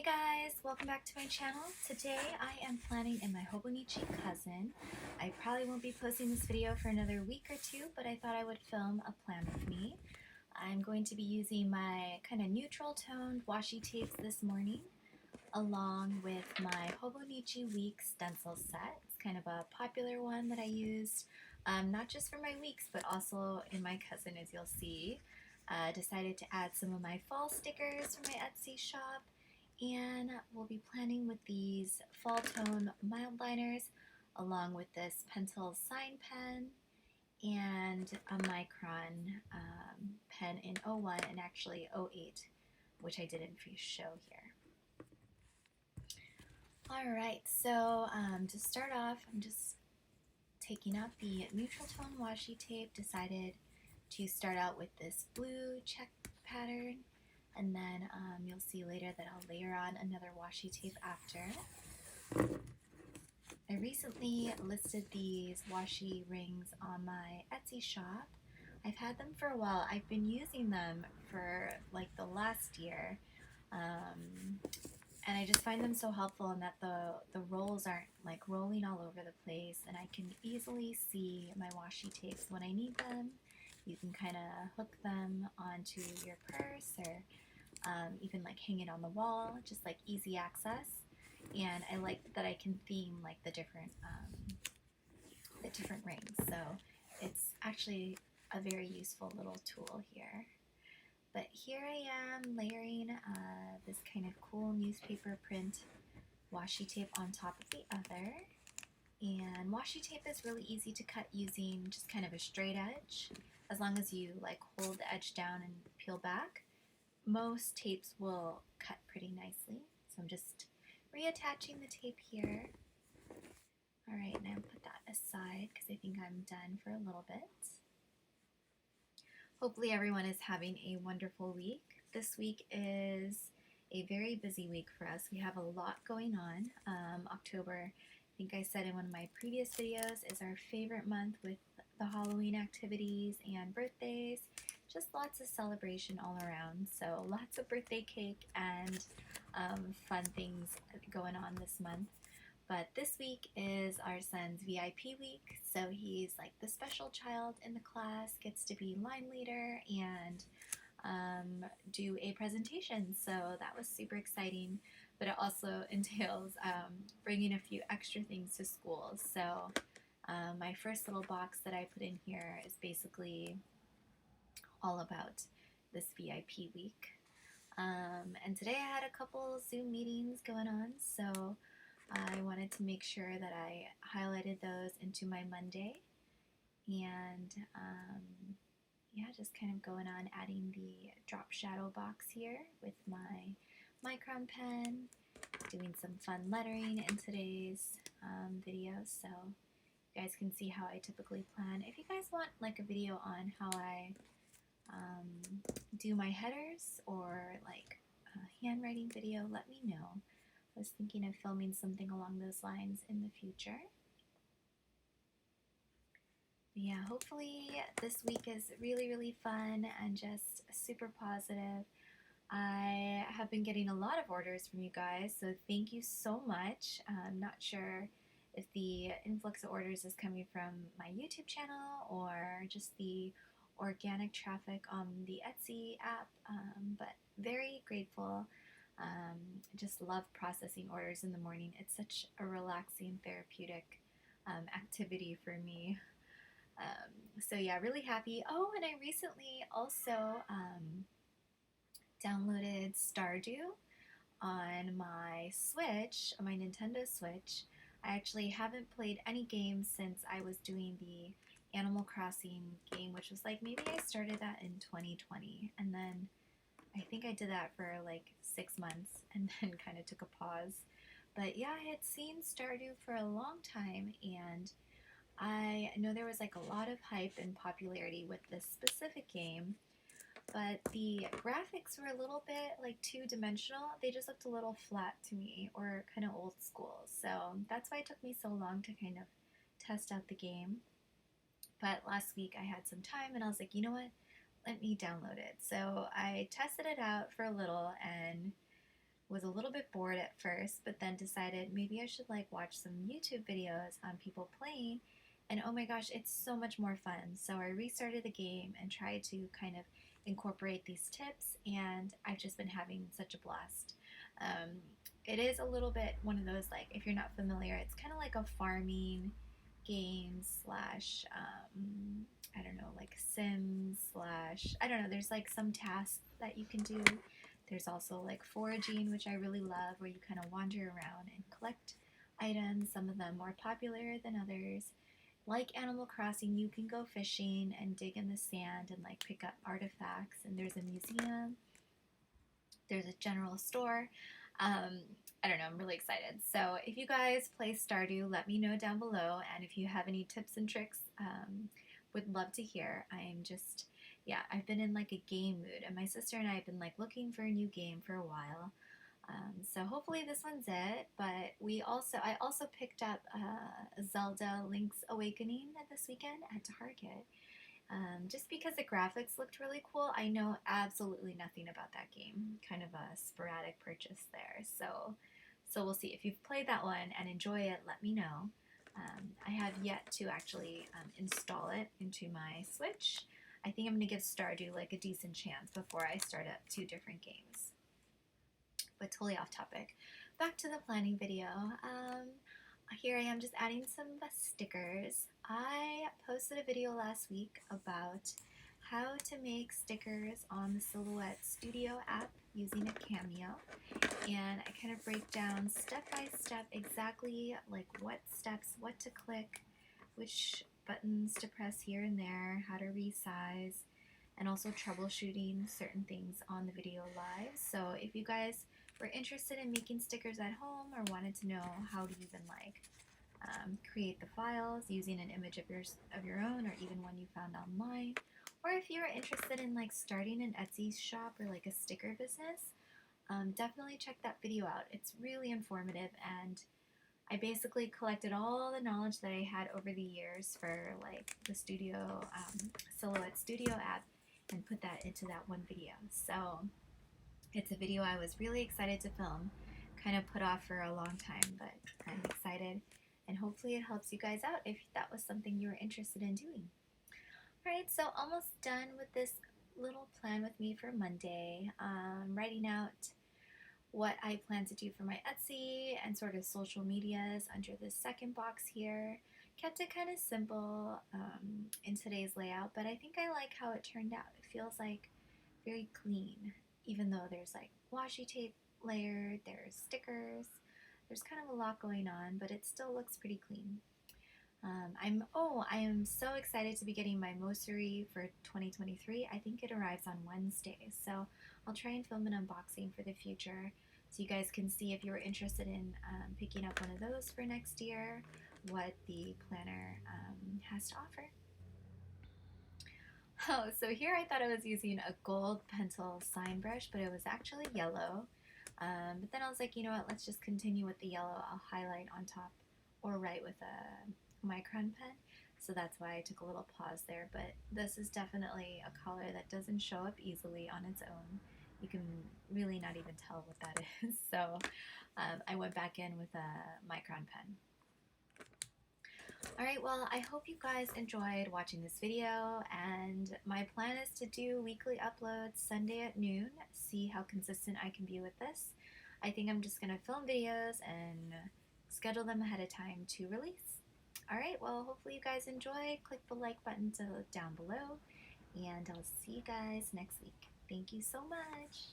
Hey guys, welcome back to my channel. Today I am planning in my Hobonichi Cousin. I probably won't be posting this video for another week or two, but I thought I would film a plan with me. I'm going to be using my kind of neutral toned washi tapes this morning, along with my Hobonichi Weeks Stencil set. It's kind of a popular one that I used, not just for my weeks, but also in my Cousin, as you'll see. Decided to add some of my fall stickers from my Etsy shop, and we'll be planning with these fall tone mild liners along with this Pentel sign pen and a micron pen in 01 and actually 08, which I didn't show here. Alright, so to start off, I'm just taking out the neutral tone washi tape. Decided to start out with this blue check pattern, and then you'll see later that I'll layer on another washi tape after. I recently listed these washi rings on my Etsy shop. I've had them for a while. I've been using them for like the last year, and I just find them so helpful in that the rolls aren't like rolling all over the place, and I can easily see my washi tapes when I need them. You can kind of hook them onto your purse or even like hang it on the wall, just like easy access. And I like that I can theme like the different rings. So it's actually a very useful little tool here. But here I am layering this kind of cool newspaper print washi tape on top of the other. And washi tape is really easy to cut using just kind of a straight edge. As long as you like hold the edge down and peel back, most tapes will cut pretty nicely. So I'm just reattaching the tape here. Alright, now put that aside because I think I'm done for a little bit. Hopefully everyone is having a wonderful week. This week is a very busy week for us. We have a lot going on. October, I think I said in one of my previous videos, is our favorite month with the Halloween activities and birthdays. Just lots of celebration all around. So lots of birthday cake and fun things going on this month. But this week is our son's VIP week, so he's like the special child in the class, gets to be line leader and do a presentation. So that was super exciting, but it also entails bringing a few extra things to school. So my first little box that I put in here is basically all about this VIP week. And today I had a couple Zoom meetings going on, so I wanted to make sure that I highlighted those into my Monday. And yeah, just kind of going on adding the drop shadow box here with my micron pen, doing some fun lettering in today's video, so you guys can see how I typically plan. If you guys want like a video on how I do my headers or like a handwriting video, let me know. I was thinking of filming something along those lines in the future. But yeah, hopefully this week is really fun and just super positive. I have been getting a lot of orders from you guys, so thank you so much. I'm not sure if the influx of orders is coming from my YouTube channel or just the organic traffic on the Etsy app, but very grateful. Just love processing orders in the morning. It's such a relaxing, therapeutic activity for me. So yeah, really happy. Oh, and I recently also downloaded Stardew on my Switch, on my Nintendo Switch. I actually haven't played any games since I was doing the Animal Crossing game, which was like, maybe I started that in 2020, and then I think I did that for like 6 months and then kind of took a pause. But yeah, I had seen Stardew for a long time, and I know there was like a lot of hype and popularity with this specific game, but the graphics were a little bit like two-dimensional. They just looked a little flat to me, or kind of old school. So that's why it took me so long to kind of test out the game. But last week I had some time and I was like, you know what? Let me download it. So I tested it out for a little and Was a little bit bored at first, but then decided maybe I should like watch some YouTube videos on people playing, and oh my gosh, it's so much more fun. So I restarted the game and tried to kind of incorporate these tips, and I've just been having such a blast. It is a little bit one of those, like, if you're not familiar, it's kind of like a farming game slash, I don't know, like Sims slash, I don't know, there's like some tasks that you can do. There's also like foraging, which I really love, where you kind of wander around and collect items, some of them more popular than others. Like Animal Crossing, you can go fishing and dig in the sand and like pick up artifacts, and there's a museum, there's a general store. I don't know, I'm really excited. So if you guys play Stardew, let me know down below, and if you have any tips and tricks, would love to hear. I'm just, yeah, I've been in like a game mood, and my sister and I have been like looking for a new game for a while. So hopefully this one's it. But I also picked up Zelda Link's Awakening this weekend at Target. Just because the graphics looked really cool. I know absolutely nothing about that game. Kind of a sporadic purchase there. So we'll see. If you've played that one and enjoy it, let me know. I have yet to actually install it into my Switch. I think I'm going to give Stardew like a decent chance before I start up 2 different games. But totally off topic. Back to the planning video. Here I am just adding some stickers. I posted a video last week about how to make stickers on the Silhouette Studio app using a Cameo, and I kind of break down step by step exactly like what steps, what to click, which buttons to press here and there, how to resize, and also troubleshooting certain things on the video live. So if you guys were interested in making stickers at home or wanted to know how to even like create the files using an image of your own, or even one you found online, or if you're interested in like starting an Etsy shop or like a sticker business, definitely check that video out. It's really informative, and I basically collected all the knowledge that I had over the years for like the Silhouette Studio app, and put that into that one video. So it's a video I was really excited to film, kind of put off for a long time, but I'm excited, and hopefully it helps you guys out if that was something you were interested in doing. Alright, so almost done with this little plan with me for Monday. Writing out what I plan to do for my Etsy and sort of social medias under this second box here. Kept it kind of simple in today's layout, but I think I like how it turned out. It feels like very clean, even though there's like washi tape layered, there's stickers, there's kind of a lot going on, but it still looks pretty clean. I am so excited to be getting my Mosuri for 2023. I think it arrives on Wednesday, so I'll try and film an unboxing for the future so you guys can see, if you're interested in picking up one of those for next year, what the planner has to offer. Oh, so here I thought I was using a gold pencil sign brush, but it was actually yellow. But then I was like, you know what, let's just continue with the yellow. I'll highlight on top or write with a micron pen. So that's why I took a little pause there. But this is definitely a color that doesn't show up easily on its own. You can really not even tell what that is. So I went back in with a micron pen. Alright, well, I hope you guys enjoyed watching this video, and my plan is to do weekly uploads Sunday at noon, see how consistent I can be with this. I think I'm just going to film videos and schedule them ahead of time to release. Alright, well, hopefully you guys enjoy. Click the like button down below, and I'll see you guys next week. Thank you so much.